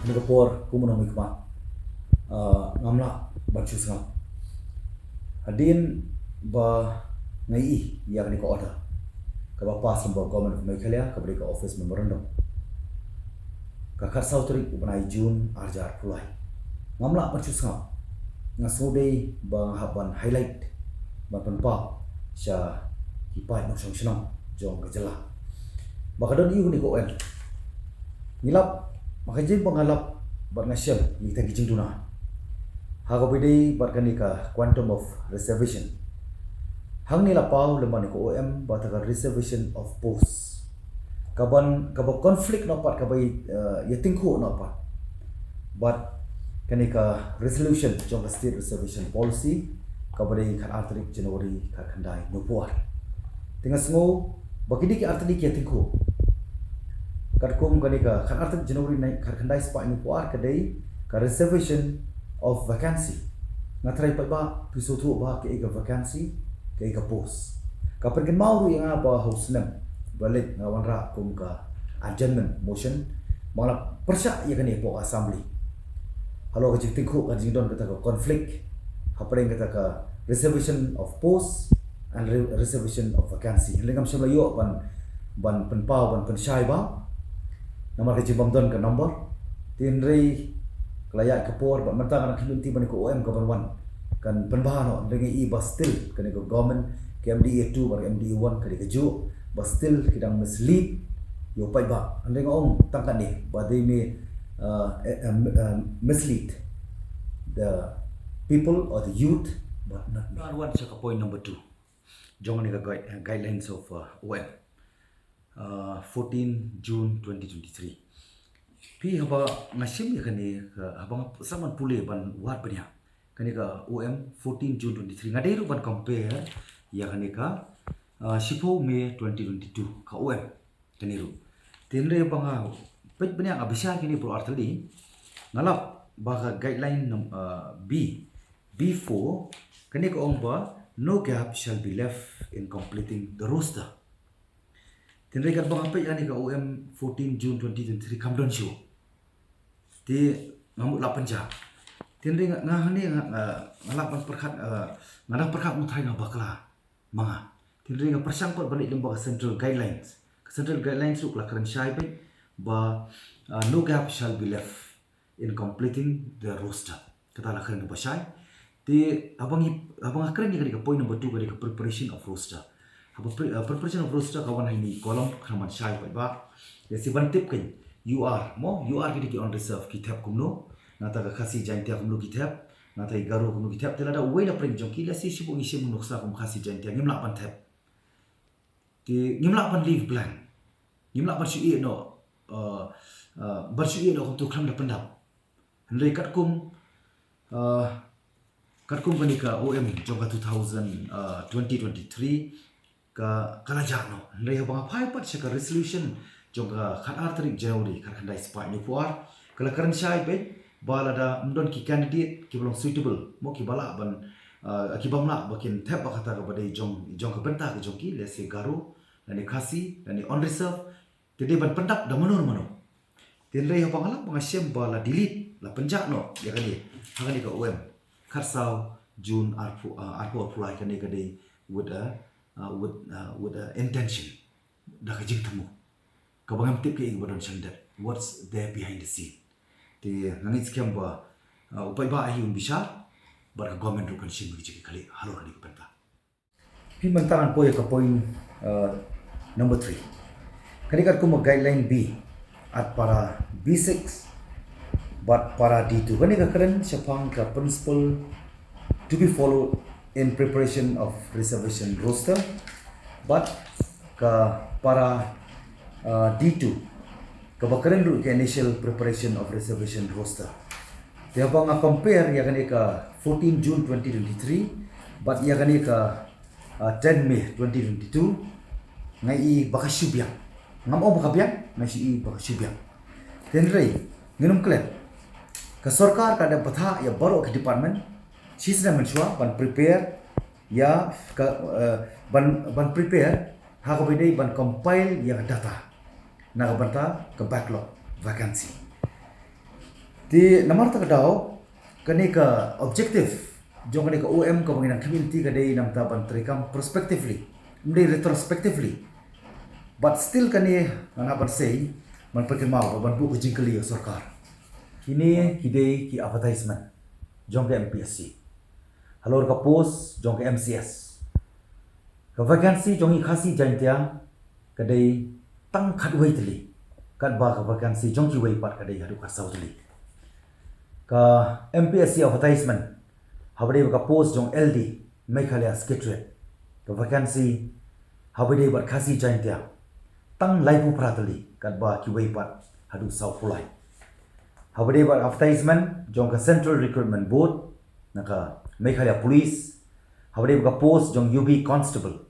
Ini kapor kumun homi kuma ngamla bancu sengam hadin ba ngai yang ni ko order ka bapa samba government of Meghalaya ka beri ka office memorandum ka khar sautri ubanai June arjar pulai ngamla bancu sengam ngasodei ba haban highlight ba panpa sha hipai no song shnam jong gejala ba kadon iu ni ko en ngilap makajin pangalap bat ngasyam ni tagi jing tuna ha ko bidei bat kanika quantum of reservation hang ni lapau lemani ko OM bat ka reservation of post kaban conflict no pat kabai yatingku no pat bat kanika resolution jong state reservation policy kabadei kan artrik January ka khandai no puar tingas ngo bakidi ki artrik yatingku Karkum kanika kan artik Januari naik khandai spa ni puar kadai ka reservation of vacancy ngatrai pa ba pisotu ba ke ega vacancy ke ega post ka pergen mau yang apa hausnam balik ngawan ra kum ka adjournment motion mala persya ya kani po assembly halo ka jikting ko ka jingdon kata ka conflict hapring kata ka reservation of post and reservation of vacancy lengam sabla yo ban penpau ban pensyai ba nomor ke jimbam don ke nombor tinrei kelayak kepor bat mentang anak hinti ban ko OM ke ban kan penbahan dengan i bastil kan ko government ke MDA 2 bar MDA 1 ke keju bastil kidang mislead yo pai ba andeng ong tangkan ni badai me mislead the people or the youth but not one check point number 2 jong ni guidelines of OM 14 June 2023. Pi haba ngasim ya kani abang saman pule ban wat penya kani ka OM 14 June 2023 ngadai ru ban compare ya kani ka 10 Mei 2022 ka OM kani ru tinre banga pej benya abisya kini pro artali ngalap baga guideline B4 kani ka ongba no gap shall be left in completing the roster. Tinre kat bang apa yani ka OM 14 June 2023 kamdon show. Ti ngamuk 8 jam. Tinre ngahani ngalapan perkat ngadang perkat mutai na bakla manga. Tinre nga persangkot balik lembaga central guidelines. Central guidelines su kelakaran syai ba no gap shall be left in completing the roster. Kata lakaran ba syai. Ti abang akran ni ka point number 2 ka preparation of roster. Preparation of roster kawan ini kolom kaman syai ba ya si bantip kan UR kini on reserve kitab kumno nata ka khasi jantia kumno kitab nata igaro kumno kitab telada uwela preng jongki la si sibu ngisi munuksa kum khasi jantia ngimla pan tab ti ngimla pan leave blank ngimla pan syui no bersyui no untuk klam da pendap hendai katkum kanika OM jongka 2023 ka kalajak no ndai bang pai pat seka resolution jongka khan artrik January kan khandai spa ni puar kala karan syai pe balada mdon ki candidate ki belum suitable mo ki bala ban ki bamla bakin thep bakata ka badai jong ka benta ka jongki lese garu dan khasi dan on reserve tede ban pendap da manur tinrei bang ala bang syem bala delete la penjak no ya kali hangani ka OM kharsau June arpu apply kani kadai with intention dah kajing temu kabangam tip ke ibadon sandar what's there behind the scene ti ngani skem ba upai ba ahi un bisa bar government ru kan sim gi kali halo ni penta pi mantangan po ya ka point number 3 kani kat ko guideline B at para B6 but para D2 kani ka karen syapang ka principle to be followed in preparation of reservation roster but ka para D2 kabakaran dulu ke initial preparation of reservation roster dia bang compare ya kani ka 14 June 2023 but ya kani ka 10 Mei 2022 ngai bakasyubyang ngam bakabyang ngai bakasyubyang tenrei nginum klet ka sarkar ka ada patha ya baru ke department Sisna mensua ban prepare ya ban prepare ha ko bidai ban compile ya data na banta ke backlog vacancy Di namar tak daw kani ka objective jong kani ka OM ka banginang community ka day nam taban trikam prospectively hindi retrospectively but still kani anapan say man pagkimao ban bu jingkali ya sarkar kini kidei ki advertisement jong ka MPSC halor ka post jong ka MCS ka vacancy jong i khasi jantia ka day tang khatwai tali kat ba ka vacancy jong ki wai pat ka day hadu ka sautali ka MPSC advertisement habade ka post jong LD Meghalaya Secretariat ka vacancy habade bat khasi jantia tang laipu pratali kat ba ki wai pat hadu sau pulai habade bat advertisement jong ka Central Recruitment Board naka Meghalaya Police habade ka post jong UB Constable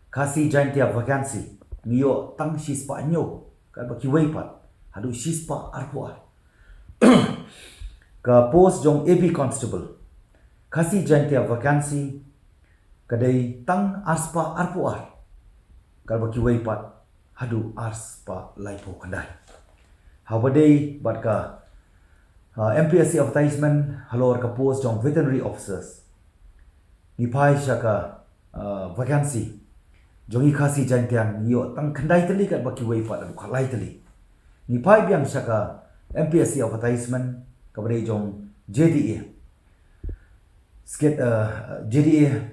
khasi jantia vacancy niyo tang shispa nyo kat ba ki wai pat hadu shispa arpuar ka post jong AB Constable khasi jantia vacancy kadai tang arspa arpuar kalba ki wai pat hadu arspa laipo kandai habadei bat ka MPSC advertisement halor ka post jong veterinary officers ni pai shaka vacancy jong i khasi jantia yo tang kandai tali kat ba ki wai pat hadu khalai tali ni pai biang shaka MPSC advertisement kabare jong JDA skit JDA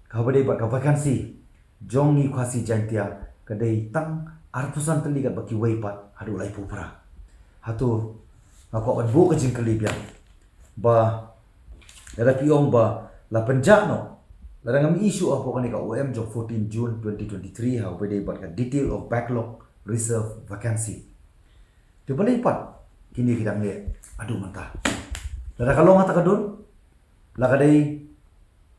kabare bat ka vacancy jong ni khasi jantia kadai tang arpusan tali kat baki wai pat hadu lai pupra hatu ako ban bu ka jingkali biang ba ada piong ba la penjano la ngam issue apo kan ka OM jong 14 June 2023 how bade bat ka detail of backlog reserve vacancy tu balai pat kini kita nge aduh mentah lada kalau ngata kadun la kadai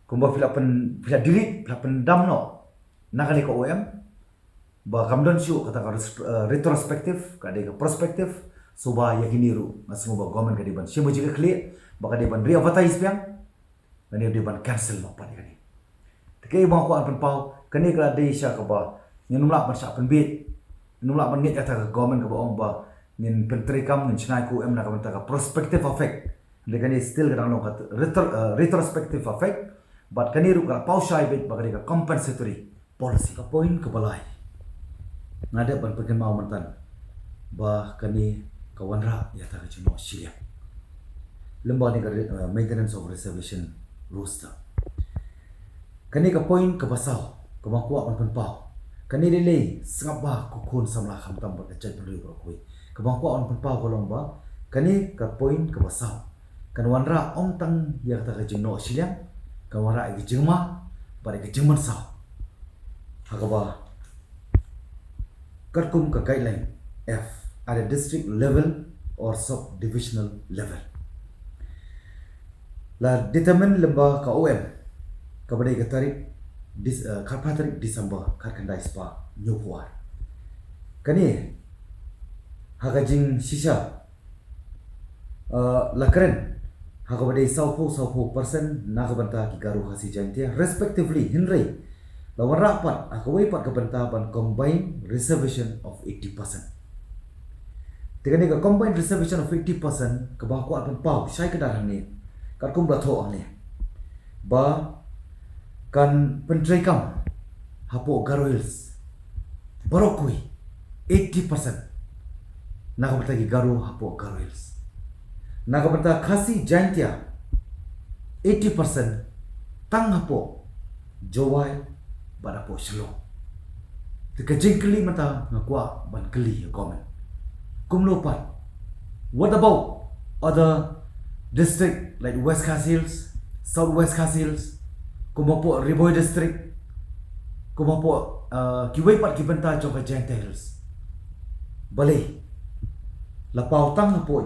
kumba fila delete fila pendam no nakani ko OM ba kamdon syu kata ka retrospective kadai ka prospective suba yakini ru ngasmo ba government kadai ban sibo jika clear ba kadai ban re-advertise piang kani kadai ban cancel no pan kani tekai bang ko an pau kani kadai sya ka ba nginumla ban sya penbit nginumla ban nget kata government ka ba ong ba nin pentrikam nin chnai ku em na ka ka prospective effect le kani still kadang long retrospective effect but kani ru ka pau shai bit bagari ka compensatory policy ka point ka balai ngade ban perken mau mantan ba kani ka wanra ya ta ka chino silia lemba ni ka maintenance of reservation roster kani ka point ka basau ka bangkuak ban pau kani relay sangap ba ku khun samla kham tam ba ka chat lu ko koi kabang ko on pau kolong ba kani ka point ka basau kan wanra ong tang ya ta ka jingno silyang ka wanra gi jingma bare ka jingman sa hakaba karkum ka guideline F at a district level or sub divisional level la determine lemba ka OM ka bare ka tarik tarik Disember kar kandai spa nyupuar kani hagajing sisa lakren hagabade saupo person nakabanta ki garu khasi jantia respectively hinrei lawan rapat akawai pat kabanta ban combined reservation of 80% tegani ka combined reservation of 80% kabako apan pau sai kadar ni karkum batho ane ba kan pentraikam hapo garoils barokui 80% nakabata ki garu hapo garoils nakabata khasi jantia 80% tang hapo jowai bada po shlo tika jingkli mata ngakwa ban kli government kumlo pat what about other district like West Khas Hills Southwest Khas Hills kumapo Riboy district kumapo kiwai pat kibenta choka jantia hills balai lapau tang po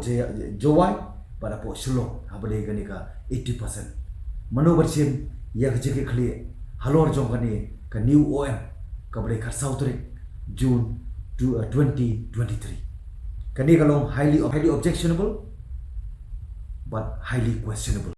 jowai pada po shlo habade gani ka 80% manu bersim ya kecik clear halor jong kani ka new OM ka bade khar sautrik June 2023 kani kalong highly objectionable but highly questionable